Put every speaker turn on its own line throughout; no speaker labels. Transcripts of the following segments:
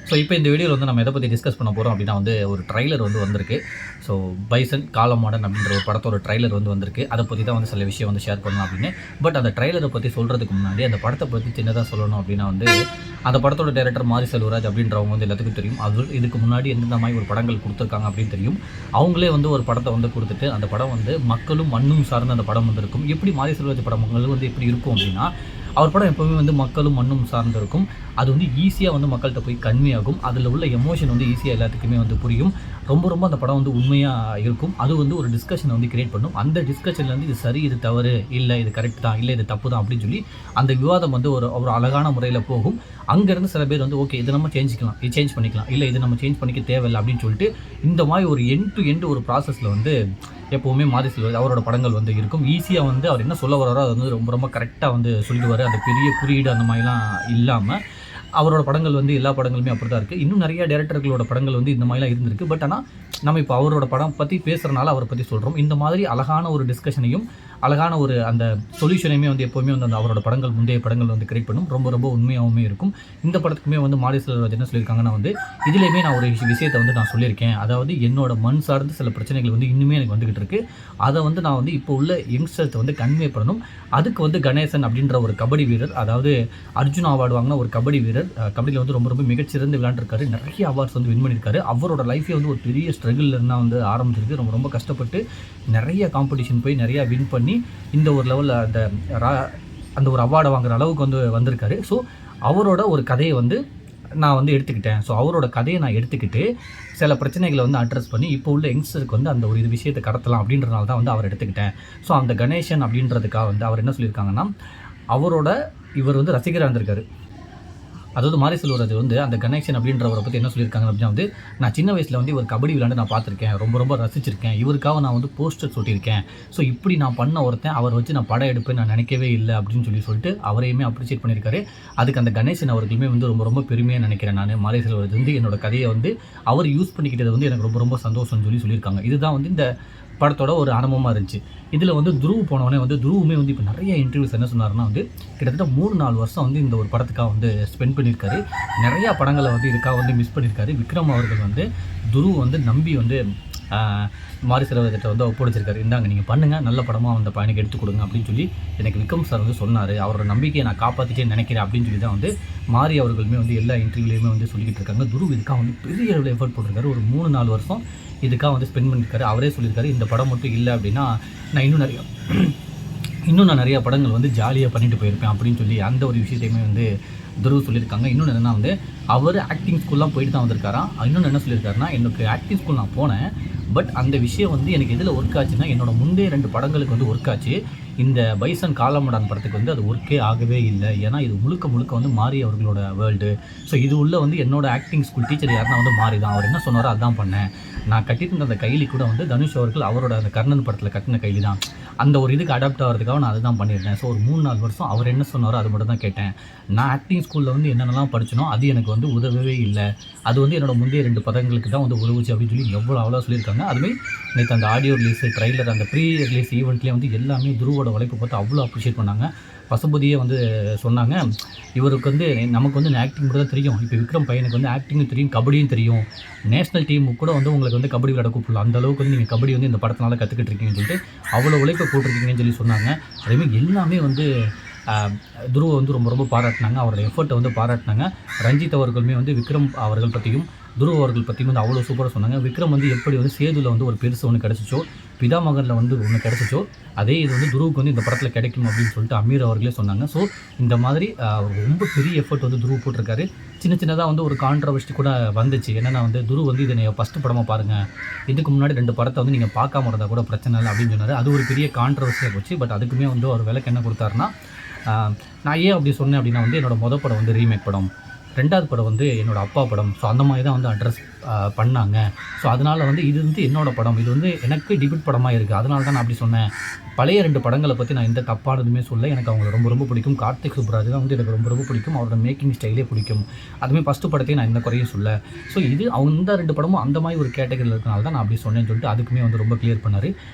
So இப்போ இந்த வீடியோவில் வந்து நம்ம எதை பற்றி டிஸ்கஸ் பண்ண போகிறோம் அப்படின்னா வந்து ஒரு ட்ரைலர் வந்து வந்திருக்கு. ஸோ பைசன் காலமாடன் அப்படின்ற ஒரு படத்தோட ட்ரைலர் வந்து வந்திருக்கு. அதை பற்றி தான் வந்து சில விஷயம் வந்து ஷேர் பண்ணலாம் அப்படின்னு. பட் அந்த ட்ரைலரை பற்றி சொல்கிறதுக்கு முன்னாடி அந்த படத்தை பற்றி சின்னதாக சொல்லணும் அப்படின்னா வந்து அந்த படத்தோட டைரக்டர் மாரி செல்வராஜ் அப்படின்றவங்க வந்து எல்லாத்துக்கும் தெரியும். அது இதுக்கு முன்னாடி எந்தெந்த மாதிரி ஒரு படங்கள் கொடுத்துருக்காங்க அப்படின்னு தெரியும். அவங்களே வந்து ஒரு படத்தை வந்து கொடுத்துட்டு அந்த படம் வந்து மக்களும் மண்ணும் சார்ந்த அந்த படம் வந்து இருக்கும். எப்படி மாரி செல்வராஜ் படங்கள் வந்து எப்படி இருக்கும் அப்படின்னா அவர் படம் எப்போவுமே வந்து மக்களும் மண்ணும் சார்ந்து இருக்கும். அது வந்து ஈஸியாக வந்து மக்கள்கிட்ட போய் கன்வே ஆகும். அதில் உள்ள எமோஷன் வந்து ஈஸியாக எல்லாத்துக்குமே வந்து புரியும். ரொம்ப அந்த படம் வந்து உண்மையாக இருக்கும். அது வந்து ஒரு டிஸ்கஷனை வந்து கிரியேட் பண்ணும். அந்த டிஸ்கஷனில் வந்து இது சரி, இது தவறு, இல்லை இது கரெக்ட் தான், இல்லை இது தப்பு தான் அப்படின்னு சொல்லி அந்த விவாதம் வந்து ஒரு அழகான முறையில் போகும். அங்கேருந்து சில பேர் வந்து ஓகே இது நம்ம சேஞ்ச் பண்ணிக்கலாம், இல்லை இது நம்ம சேஞ்ச் பண்ணிக்க தேவையில்லை அப்படின்னு சொல்லிட்டு இந்த மாதிரி ஒரு எண்ட் டு எண்ட் ஒரு ப்ராசஸில் வந்து எப்போவுமே மாரி செல்வராஜ் அவரோட படங்கள் வந்து இருக்கும். ஈஸியாக வந்து அவர் என்ன சொல்ல வர்றாரோ அது வந்து ரொம்ப கரெக்டாக வந்து சொல்லிடுவார். அந்த பெரிய குறியீடு அந்த மாதிரிலாம் இல்லாமல் அவரோட படங்கள் வந்து எல்லா படங்களுமே அப்படி தான் இருக்குது. இன்னும் நிறைய டேரக்டர்களோட படங்கள் வந்து இந்த மாதிரிலாம் இருந்திருக்கு. பட் ஆனால் நம்ம இப்போ அவரோட படம் பற்றி பேசுகிறனால அவரை பற்றி சொல்கிறோம். இந்த மாதிரி அழகான ஒரு டிஸ்கஷனையும் அழகான ஒரு அந்த சொல்யூஷனையுமே வந்து எப்போவுமே வந்து அந்த அவரோட படங்கள் முந்தைய படங்கள் வந்து கிரியேட் பண்ணும். ரொம்ப உண்மையாகவுமே இருக்கும். இந்த படத்துக்குமே வந்து மாரி செல்வராஜ் என்ன சொல்லியிருக்காங்கன்னா வந்து இதுலேயுமே நான் ஒரு விஷயத்தை வந்து நான் சொல்லியிருக்கேன். அதாவது என்னோட மண் சார்ந்த சில பிரச்சனைகள் வந்து இன்னுமே எனக்கு வந்துகிட்டு இருக்குது. அதை வந்து நான் வந்து இப்போ உள்ள யங்ஸ்டர்ஸை வந்து கன்வே பண்ணணும். அதுக்கு வந்து கணேசன் அப்படின்ற ஒரு கபடி வீரர், அதாவது அர்ஜுனா அவார்டு வாங்கின ஒரு கபடி வீரர், கபடியில் வந்து ரொம்ப மிகச்சிறந்து விளையாண்டுருக்காரு. நிறைய அவார்ட்ஸ் வந்து வின் பண்ணியிருக்காரு. அவரோட லைஃபே வந்து ஒரு பெரிய ஸ்ட்ரகிள் இருந்தால் வந்து ஆரம்பிச்சிருக்கு. ரொம்ப கஷ்டப்பட்டு நிறைய காம்படிஷன் போய் நிறையா வின் பண்ணி இந்த ஒரு லெவலில் அந்த ஒரு அவார்டை வாங்குற அளவுக்கு வந்து வந்திருக்காரு. ஸோ அவரோட ஒரு கதையை வந்து நான் வந்து எடுத்துக்கிட்டேன். ஸோ அவரோட கதையை நான் எடுத்துக்கிட்டு சில பிரச்சனைகளை வந்து அட்ரஸ் பண்ணி இப்போ உள்ள யங்ஸ்டருக்கு வந்து அந்த ஒரு விஷயத்தை கடத்தலாம் அப்படின்றனால தான் வந்து அவர் எடுத்துக்கிட்டேன். ஸோ அந்த கணேசன் அப்படின்றதுக்காக வந்து அவர் என்ன சொல்லியிருக்காங்கன்னா இவர் வந்து ரசிகராக இருந்திருக்காரு. அதாவது மாரி செல்வராஜ் வந்து அந்த கணேசன் அப்படின்றவரை பற்றி என்ன சொல்லியிருக்காங்க அப்படின்னா வந்து நான் சின்ன வயசில் வந்து ஒரு கபடி விளையாண்டு நான் பார்த்துருக்கேன். ரொம்ப ரசிச்சிருக்கேன். இவருக்காக நான் வந்து போஸ்டர் சொல்லியிருக்கேன். ஸோ இப்படி நான் பண்ண ஒருத்தன் அவர் வச்சு நான் படம் எடுப்பேன் நான் நினைக்கவே இல்லை அப்படின்னு சொல்லிட்டு அவரையுமே அப்ரிஷியேட் பண்ணியிருக்காரு. அதுக்கு அந்த கணேசன் அவர்களுமே வந்து ரொம்ப பெருமையாக நினைக்கிறேன். நான் மாரி செல்வராஜ் வந்து என்னோட கதையை வந்து அவர் யூஸ் பண்ணிக்கிட்டது வந்து எனக்கு ரொம்ப சந்தோஷம்னு சொல்லியிருக்காங்க. இதுதான் வந்து இந்த படத்தோட ஒரு ஆரம்பமாக இருந்துச்சு. இதில் வந்து துருவ் போனவொடனே வந்து துருவுமே வந்து இப்போ நிறைய இன்டர்வியூஸ் என்ன சொன்னார்னா வந்து கிட்டத்தட்ட 3-4 வருஷம் வந்து இந்த ஒரு படத்துக்காக வந்து ஸ்பெண்ட் பண்ணியிருக்காரு. நிறையா படங்களை வந்து இதுக்காக வந்து மிஸ் பண்ணியிருக்காரு. விக்ரம் அவர்கள் வந்து துருவ் வந்து நம்பி வந்து மாரி செல்வராஜ்கிட்ட வந்து ஒப்படைச்சிருக்காரு. இந்தாங்க நீங்கள் பண்ணுங்கள், நல்ல படமாக அந்த பையனுக்கு எடுத்து கொடுங்க அப்படின்னு சொல்லி எனக்கு விக்ரம் சார் வந்து சொன்னார். அவரோட நம்பிக்கையை நான் காப்பாற்றிட்டே நினைக்கிறேன் அப்படின்னு சொல்லி தான் வந்து மாரி அவர்களுமே வந்து எல்லா இன்டர்வியூலையுமே வந்து சொல்லிக்கிட்டு இருக்காங்க. துருவ் இதுக்காக வந்து பெரிய அளவில் எஃபர்ட் போட்டிருக்காரு. ஒரு 3-4 வருஷம் இதுக்காக வந்து ஸ்பெண்ட் பண்ணியிருக்காரு. அவரே சொல்லியிருக்காரு இந்த படம் மட்டும் இல்லை அப்படின்னா நான் இன்னும் நிறையா படங்கள் வந்து ஜாலியாக பண்ணிட்டு போயிருப்பேன் அப்படின்னு சொல்லி அந்த ஒரு விஷயத்தையுமே வந்து துருவ் சொல்லியிருக்காங்க. இன்னொன்று என்னென்னா வந்து அவர் ஆக்டிங் ஸ்கூல்லாம் போயிட்டு தான் வந்திருக்காராம். இன்னொன்று என்ன சொல்லியிருக்காருன்னா எனக்கு ஆக்டிங் ஸ்கூல் நான் போனேன். பட் அந்த விஷயம் வந்து எனக்கு எதில் ஒர்க் ஆச்சுன்னா என்னோட முந்தைய 2 படங்களுக்கு வந்து ஒர்க் ஆச்சு. இந்த பைசன் காலமாடன் படத்துக்கு வந்து அது ஒர்க்கே ஆகவே இல்லை. ஏன்னா இது முழுக்க வந்து மாரி அவர்களோட வேர்ல்டு. ஸோ இது உள்ள வந்து என்னோட ஆக்டிங் ஸ்கூல் டீச்சர் யாருன்னா வந்து மாரி தான். அவர் என்ன சொன்னாரோ அதுதான் பண்ணேன். நான் கட்டிட்டு அந்த கைலி கூட வந்து தனுஷ் அவர்கள் அவரோட அந்த கர்ணன் படத்தில் கட்டின கைலி தான். அந்த ஒரு இதுக்கு அடாப்ட் ஆகிறதுக்காக நான் அதுதான் பண்ணியிருந்தேன். ஸோ ஒரு 3-4 வருஷம் அவர் என்ன சொன்னாரோ அது மட்டும் தான் கேட்டேன். நான் ஆக்டிங் ஸ்கூலில் வந்து என்னென்னலாம் படிச்சனோ அது எனக்கு வந்து உதவவே இல்லை. அது வந்து என்னோட முந்தைய 2 படங்களுக்கு தான் வந்து உதவுச்சு அப்படின்னு சொல்லி அவ்வளோ சொல்லியிருக்காங்க. அதுவே நேற்று அந்த ஆடியோ ரிலீஸ், ட்ரைலர், அந்த ப்ரீ ரிலீஸ் ஈவெண்ட்லேயே வந்து எல்லாமே துருவோட உழைப்பு பார்த்து அவ்வளோ அப்ரிஷியேட் பண்ணாங்க. பசுபதியே வந்து சொன்னாங்க இவருக்கு வந்து நமக்கு வந்து ஆக்டிங் மட்டும் தான் தெரியும். இப்போ விக்ரம் பையனுக்கு வந்து ஆக்டிங்கும் தெரியும், கபடியும் தெரியும். நேஷனல் டீமுக்கு கூட வந்து உங்களுக்கு வந்து கபடி விளையாட கூப்பிடலாம். அந்த அளவுக்கு வந்து நீங்கள் கபடி வந்து இந்த படத்தினால கற்றுக்கிட்டு இருக்கீங்கன்னு சொல்லிட்டு அவ்வளோ உழைப்பை போட்டிருக்கீங்கன்னு சொல்லி சொன்னாங்க. அதேமாதிரி எல்லாமே வந்து துருவ வந்து ரொம்ப பாராட்டினாங்க. அவரோட எஃபர்ட்டை வந்து பாராட்டினாங்க. ரஞ்சித் அவர்களுமே வந்து விக்ரம் அவர்கள் பற்றியும் துருவ் அவர்கள் பற்றியும் வந்து அவ்வளோ சூப்பராக சொன்னாங்க. விக்ரம் வந்து எப்படி வந்து சேதுவில் வந்து ஒரு பெருசு ஒன்று கிடச்சிச்சோ, பிதாமகனில் வந்து ஒன்று கிடச்சிச்சோ, அதே இது வந்து துருவுக்கு வந்து இந்த படத்தில் கிடைக்கும் அப்படின்னு சொல்லிட்டு அமீர் அவர்களே சொன்னாங்க. ஸோ இந்த மாதிரி ரொம்ப பெரிய எஃபர்ட் வந்து துருவ் போட்டிருக்காரு. சின்னதாக வந்து ஒரு கான்ட்ரவர்சி கூட வந்துச்சு. என்னென்னா வந்து துருவ் வந்து இதை நீங்கள் ஃபஸ்ட்டு படமாக பாருங்கள், இதுக்கு முன்னாடி 2 படத்தை வந்து நீங்கள் பார்க்காம இருந்தால் கூட பிரச்சனை இல்லை அப்படின்னு சொன்னார். அது ஒரு பெரிய கான்ட்ரவர்சியாக போச்சு. பட் அதுக்குமே வந்து அவர் விலைக்கு என்ன கொடுத்தாருன்னா நான் ஏன் அப்படி சொன்னேன் அப்படின்னா வந்து என்னோடய படம் வந்து ரீமேக் படம், 2வது படம் வந்து என்னோடய அப்பா படம். ஸோ அந்த மாதிரி தான் வந்து அட்ரஸ் பண்ணாங்க. ஸோ அதனால் வந்து இது வந்து என்னோடய படம், இது வந்து எனக்கு டிபியூட் படமாக இருக்குது. அதனால தான் நான் அப்படி சொன்னேன். பழைய 2 படங்களை பற்றி நான் எந்த தப்பானதுமே சொல்ல. எனக்கு அவங்களை ரொம்ப பிடிக்கும். கார்த்திக் சுப்ராஜ் தான் வந்து எனக்கு ரொம்ப பிடிக்கும். அவரோட மேக்கிங் ஸ்டைலே பிடிக்கும். அதுமாதிரி ஃபஸ்ட்டு படத்தையும் நான் எந்த குறையும் சொல்ல. ஸோ இது அந்த 2 படமும் அந்த மாதிரி ஒரு கேட்டகரியில் இருக்கனால தான் நான் அப்படி சொன்னேன்னு சொல்லிட்டு அதுக்குமே வந்து ரொம்ப கிளியர் பண்ணார்.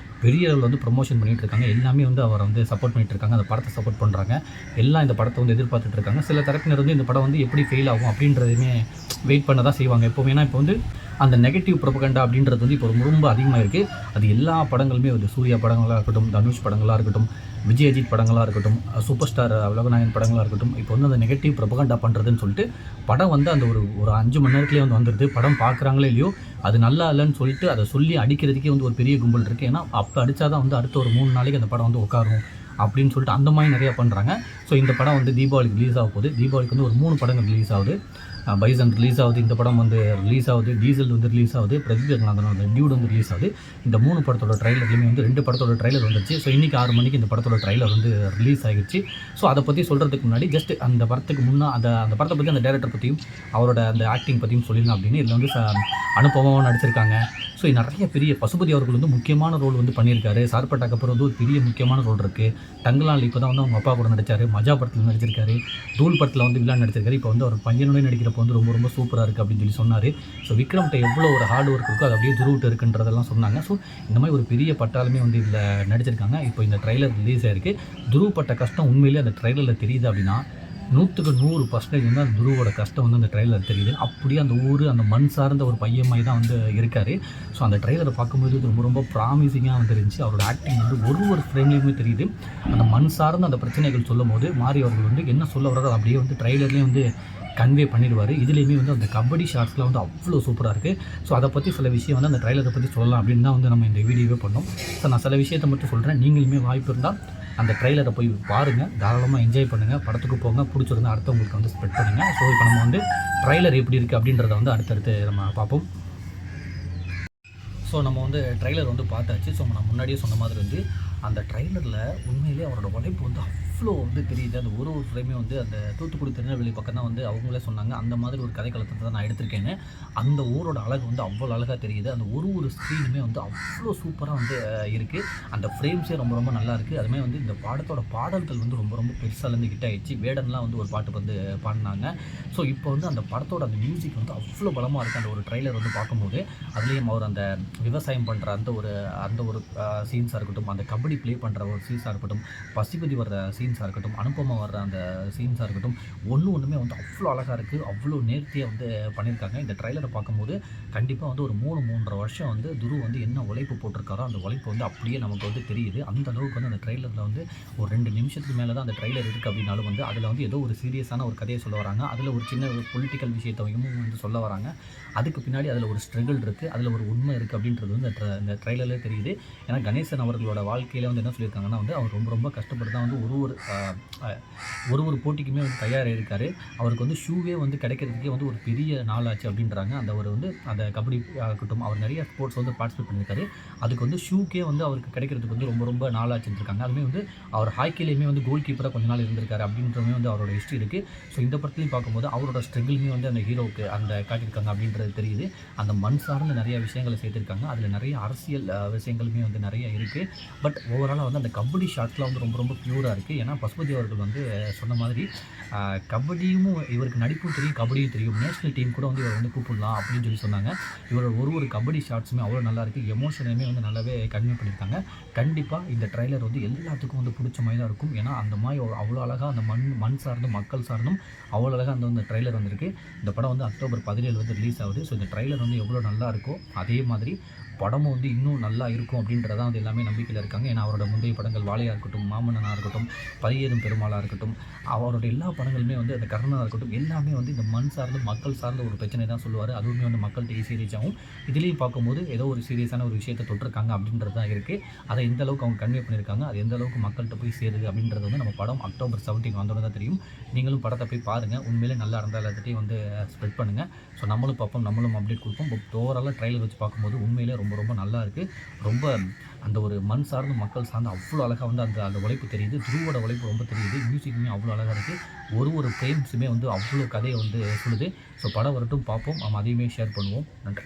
பெரிய அளவில் வந்து ப்ரொமோஷன் பண்ணிகிட்டு இருக்காங்க. எல்லாமே வந்து அவரை வந்து சப்போர்ட் பண்ணிகிட்டு இருக்காங்க. அந்த படத்தை சப்போர்ட் பண்ணுறாங்க. எல்லாம் இந்த படத்தை வந்து எதிர்பார்த்துட்டு இருக்காங்க. சில தரப்பினர் வந்து இந்த படம் வந்து எப்படி ஃபெயில் ஆகும் அப்படின்றதுமே வெயிட் பண்ண தான் செய்வாங்க எப்போவும். ஏன்னா இப்போ வந்து அந்த நெகட்டிவ் ப்ரொபகண்டா அப்படின்றது வந்து இப்போ ரொம்ப அதிகமாக இருக்குது. அது எல்லா படங்களுமே வந்து சூர்யா படங்களாக இருக்கட்டும், தனுஷ் படங்களாக இருக்கட்டும், விஜய் அஜித் படங்களாக இருக்கட்டும், சூப்பர் ஸ்டார் உலகநாயகன் படங்களாக இருக்கட்டும், இப்போ வந்து அந்த நெகட்டிவ் ப்ரொபகண்டா பண்ணுறதுன்னு சொல்லிட்டு படம் வந்து அந்த ஒரு 5 மணி நேரத்துலேயே வந்து வந்துடுது. படம் பார்க்குறாங்களோ இல்லையோ, அது நல்லா இல்லைன்னு சொல்லிட்டு அதை சொல்லி அடிக்கிறதுக்கே வந்து ஒரு பெரிய கும்பல் இருக்குது. ஏன்னா அப்போ அடித்தா தான் வந்து அடுத்த ஒரு 3 நாளைக்கு அந்த படம் வந்து உட்காரும் அப்படின்னு சொல்லிட்டு அந்த மாதிரி நிறையா பண்ணுறாங்க. ஸோ இந்த படம் வந்து தீபாவளிக்கு ரிலீஸ் ஆக போகுது. தீபாவளிக்கு வந்து ஒரு 3 படங்கள் ரிலீஸ் ஆகுது. பைசன் ரிலீஸ் ஆகுது, இந்த படம் வந்து ரிலீஸ் ஆகுது, டீசல் வந்து ரிலீஸ் ஆகுது, பிரதீப் ரங்கநாதன் வந்து டியூட் வந்து ரிலீஸ் ஆகுது. இந்த 3 படத்தோட ட்ரைலர்லையுமே வந்து 2 படத்தோட ட்ரைலர் வந்துருச்சு. ஸோ இன்றைக்கி 6 மணிக்கு இந்த படத்தோட ட்ரைலர் வந்து ரிலீஸ் ஆகிடுச்சு. ஸோ அதை பற்றி சொல்கிறதுக்கு முன்னாடி ஜஸ்ட் அந்த படத்துக்கு அந்த படத்தை பற்றி அந்த டேரக்டர் பற்றியும் அவரோட அந்த ஆக்டிங் பற்றியும் சொல்லிடலாம் அப்படின்னு. இதில் வந்து அனுபவமாக நடிச்சிருக்காங்க. ஸோ நிறைய பெரிய பசுபதி அவர்கள் வந்து முக்கியமான ரோல் வந்து பண்ணியிருக்காரு. சார்பட்டாக்கு அப்புறம் வந்து ஒரு பெரிய முக்கியமான ரோல் இருக்குது. டங்கலால் இப்போ தான் வந்து அவங்க அப்பா கூட நடித்தார். மஜா படத்தில் நடிச்சிருக்காரு. தூள் படத்தில் வந்து வில்லன் நடிச்சிருக்காரு. இப்போ வந்து அவர் பையனோட நடிக்கிறப்போ வந்து ரொம்ப சூப்பராக இருக்குது அப்படின்னு சொல்லி சொன்னார். ஸோ விக்ரம்கிட்ட எவ்வளோ ஒரு ஹார்ட் ஒர்க் இருக்கோ அது அப்படியே துருவிட்டு இருக்குன்றதெல்லாம் சொன்னாங்க. ஸோ இந்த மாதிரி ஒரு பெரிய பட்டாலுமே வந்து இதில் நடிச்சிருக்காங்க. இப்போ இந்த ட்ரைலர் ரிலீஸ் ஆகிருக்கு. துருவப்பட்ட கஷ்டம் உண்மையிலேயே அந்த ட்ரைலரில் தெரியுது அப்படின்னா 100க்கு 100% வந்து அந்த துருவோட கஷ்டம் வந்து அந்த ட்ரெய்லர் தெரியுது. அப்படியே அந்த ஊர் அந்த மண் சார்ந்த ஒரு பையன் மாதிரி தான் வந்து இருக்கார். ஸோ அந்த ட்ரெய்லரை பார்க்கும்போது ரொம்ப ப்ராமிசிங்காக வந்து இருந்துச்சு. அவரோட ஆக்டிங் வந்து ஒரு ஃப்ரேம்லேயுமே தெரியுது. அந்த மண் சார்ந்த அந்த பிரச்சனைகள் சொல்லும் போது மாரி அவர்கள் வந்து என்ன சொல்ல வர்றாரோ அப்படியே வந்து ட்ரெய்லர்லேயே வந்து கன்வே பண்ணிடுவார். இதுலேயுமே வந்து அந்த கபடி ஷாட்ஸ்லாம் வந்து அவ்வளோ சூப்பராக இருக்குது. ஸோ அதை பற்றி சில விஷயம் வந்து அந்த ட்ரெய்லரை பற்றி சொல்லலாம் அப்படின்னு தான் வந்து நம்ம இந்த வீடியோவே பண்ணோம். ஸோ நான் சில விஷயத்தை மட்டும் சொல்கிறேன். நீங்களுமே வாய்ப்பு இருந்தால் அந்த ட்ரெய்லரை போய் பாருங்கள், தாராளமாக என்ஜாய் பண்ணுங்கள், படத்துக்கு போங்க, பிடிச்சிருந்தா அடுத்தவங்களுக்கு வந்து ஸ்ப்ரெட் பண்ணுங்கள். ஸோ இப்போ நம்ம வந்து ட்ரெய்லர் எப்படி இருக்குது அப்படின்றத வந்து அடுத்தடுத்து நம்ம பார்ப்போம். ஸோ நம்ம வந்து ட்ரெய்லர் வந்து பார்த்தாச்சு. ஸோ நான் முன்னாடியே சொன்ன மாதிரி வந்து அந்த ட்ரெய்லரில் உண்மையிலே அவரோட உழைப்பு வந்து அவ்வளோ வந்து தெரியுது. அந்த ஒரு ஃப்ரேமே வந்து அந்த தூத்துக்குடி திருநெல்வேலி பக்கம் தான் வந்து அவங்களே சொன்னாங்க, அந்த மாதிரி ஒரு கதைக்களத்தை தான் நான் எடுத்திருக்கேன்னு. அந்த ஊரோட அழகு வந்து அவ்வளோ அழகாக தெரியுது. அந்த ஒரு ஸ்க்ரீனுமே வந்து அவ்வளோ சூப்பராக வந்து இருக்குது. அந்த ஃப்ரேம்ஸே ரொம்ப நல்லா இருக்குது. அதுமாதிரி வந்து இந்த பாடத்தோட பாடல்கள் வந்து ரொம்ப பெருசாலேருந்து ஹிட் ஆகிடுச்சு. வேடன்லாம் வந்து ஒரு பாட்டு வந்து பாடினாங்க. ஸோ இப்போ வந்து அந்த படத்தோட அந்த மியூசிக் வந்து அவ்வளோ பலமாக இருக்குது. அந்த ஒரு ட்ரெய்லர் வந்து பார்க்கும்போது அதுலேயும் அவர் அந்த விவசாயம் பண்ணுற அந்த ஒரு சீன்ஸாக இருக்கட்டும், அந்த கபடி ப்ளே பண்ணுற ஒரு சீன்ஸாக இருக்கட்டும், பசுபதி வர்ற சீன்ஸாக இருக்கட்டும், அனுபமா வர்ற அந்த சீன்ஸாக இருக்கட்டும், ஒன்றுமே வந்து அவ்வளோ அழகாக இருக்குது. அவ்வளோ நேர்த்தியாக வந்து பண்ணியிருக்காங்க. இந்த ட்ரெய்லரை பார்க்கும்போது கண்டிப்பாக வந்து ஒரு 3.5 வருஷம் வந்து துரு வந்து என்ன உழைப்பு போட்டிருக்காரோ அந்த உழைப்பு வந்து அப்படியே நமக்கு வந்து தெரியுது. அந்த அளவுக்கு வந்து அந்த ட்ரெய்லரில் வந்து ஒரு 2 நிமிஷத்துக்கு மேலே தான் அந்த ட்ரெய்லர் இருக்குது அப்படின்னாலும் வந்து அதில் வந்து ஏதோ ஒரு சீரியஸான ஒரு கதையை சொல்ல வராங்க. அதில் ஒரு சின்ன ஒரு பொலிட்டிக்கல் விஷயத்தையும் வந்து சொல்ல வராங்க. அதுக்கு பின்னாடி அதில் ஒரு ஸ்ட்ரகிள் இருக்குது, அதில் ஒரு உண்மை இருக்குது அப்படின்றது வந்து இந்த ட்ரெய்லர்லேயே தெரியுது. ஏன்னா கணேசன் அவர்களோட வாழ்க்கையில் வந்து என்ன சொல்லியிருக்காங்கன்னா வந்து அவர் ரொம்ப கஷ்டப்பட்டு தான் வந்து ஒரு போட்டிக்குமே வந்து தயாராகிருக்காரு. அவருக்கு வந்து ஷூவே வந்து கிடைக்கிறதுக்கே வந்து ஒரு பெரிய நாள் ஆச்சு அப்படின்றாங்க. அந்த கபடி ஆகட்டும், அவர் நிறைய ஸ்போர்ட்ஸ் வந்து பார்ட்டிசிபேட் பண்ணியிருக்காரு. அதுக்கு வந்து ஷூக்கே வந்து அவருக்கு கிடைக்கிறதுக்கு வந்து ரொம்ப நாள் ஆச்சுன்னு இருக்காங்க. அதுவுமே வந்து அவர் ஹாக்கிலேயுமே வந்து கோல் கீப்பராக கொஞ்ச நாள் இருந்திருக்காரு அப்படின்றமே வந்து அவரோட ஹிஸ்ட்ரி இருக்குது. ஸோ இந்த படத்துலையும் பார்க்கும்போது அவரோட ஸ்ட்ரகிளுமே வந்து அந்த ஹீரோவுக்கு அந்த காட்டியிருக்காங்க அப்படின்றது தெரியுது. அந்த மண் சார்ந்த நிறைய விஷயங்களை சேர்த்துருக்காங்க. அதில் நிறைய அரசியல் விஷயங்களுமே வந்து நிறைய இருக்குது. பட் ஓவராலாக வந்து அந்த கபடி ஷாட்ஸ்லாம் வந்து ரொம்ப பியூராக இருக்குது. ஏன்னா பசுபதி அவர்கள் வந்து சொன்ன மாதிரி கபடியும் இவருக்கு நடிப்பும் தெரியும், கபடியும் தெரியும். நேஷனல் டீம் கூட வந்து இவர் வந்து கூப்பிடலாம் அப்படின்னு சொல்லி சொன்னாங்க. இவரோட ஒரு கபடி ஷாட்ஸுமே அவ்வளோ நல்லா இருக்குது. எமோஷனுமே வந்து நல்லாவே கன்வே பண்ணியிருக்காங்க. கண்டிப்பாக இந்த ட்ரெய்லர் வந்து எல்லாத்துக்கும் வந்து பிடிச்ச மாதிரி தான் இருக்கும். ஏன்னா அந்த மாதிரி அவ்வளோ அழகாக அந்த மண் சார்ந்தும் மக்கள் சார்ந்தும் அவ்வளோ அழகாக அந்த ட்ரெய்லர் வந்திருக்கு. இந்த படம் வந்து அக்டோபர் 17 வந்து ரிலீஸ் ஆகுது. ஸோ இந்த ட்ரெய்லர் வந்து எவ்வளோ நல்லா இருக்கோ அதே மாதிரி படமும் வந்து இன்னும் நல்லா இருக்கும் அப்படின்றதான் வந்து எல்லாமே நம்பிக்கையில் இருக்காங்க. ஏன்னா அவரோட முந்தைய படங்கள் வாழையாக இருக்கட்டும், மாமன்னனாக இருக்கட்டும், பரியேறும் பெருமாளாக இருக்கட்டும், அவரோட எல்லா படங்களுமே வந்து அந்த கர்ணனாக இருக்கட்டும், எல்லாமே வந்து இந்த மண் சார்ந்து மக்கள் சார்ந்த ஒரு பிரச்சனை தான் சொல்லுவார். அதுவுமே வந்து மக்கள்கிட்ட சீரியஸ் ஆகும். இதுலேயும் பார்க்கும்போது ஏதோ ஒரு சீரியஸான ஒரு விஷயத்தை தொட்டிருக்காங்க அப்படின்றது தான் இருக்குது. அதை எந்த அளவுக்கு அவங்க கன்வே பண்ணியிருக்காங்க, அது எந்த அளவுக்கு மக்கள்கிட்ட போய் சேருது அப்படின்றது வந்து நம்ம படம் அக்டோபர் 17 வந்தோட தான் தெரியும். நீங்களும் படத்தை போய் பாருங்கள். உண்மையிலே நல்லா இருந்தால் எல்லாத்தையும் வந்து ஸ்ப்ரெட் பண்ணுங்கள். ஸோ நம்மளும் பார்ப்போம், நம்மளும் அப்டேட் கொடுப்போம். பட் ஓவராலாக ட்ரெய்லர் வச்சு பார்க்கும்போது உண்மையிலே ரொம்ப நல்லா இருக்குது. அந்த ஒரு மண் சார்ந்து மக்கள் சார்ந்து அவ்வளோ அழகாக வந்து அந்த உழைப்பு தெரியுது. துருவோட உழைப்பு ரொம்ப தெரியுது. மியூசிக்குமே அவ்வளோ அழகாக இருக்குது. ஒரு ஃப்ரேம்ஸுமே வந்து அவ்வளோ கதையை வந்து சொல்லுது. ஸோ படம் வரட்டும், பார்ப்போம். நம்ம அதையுமே ஷேர் பண்ணுவோம். நன்றி.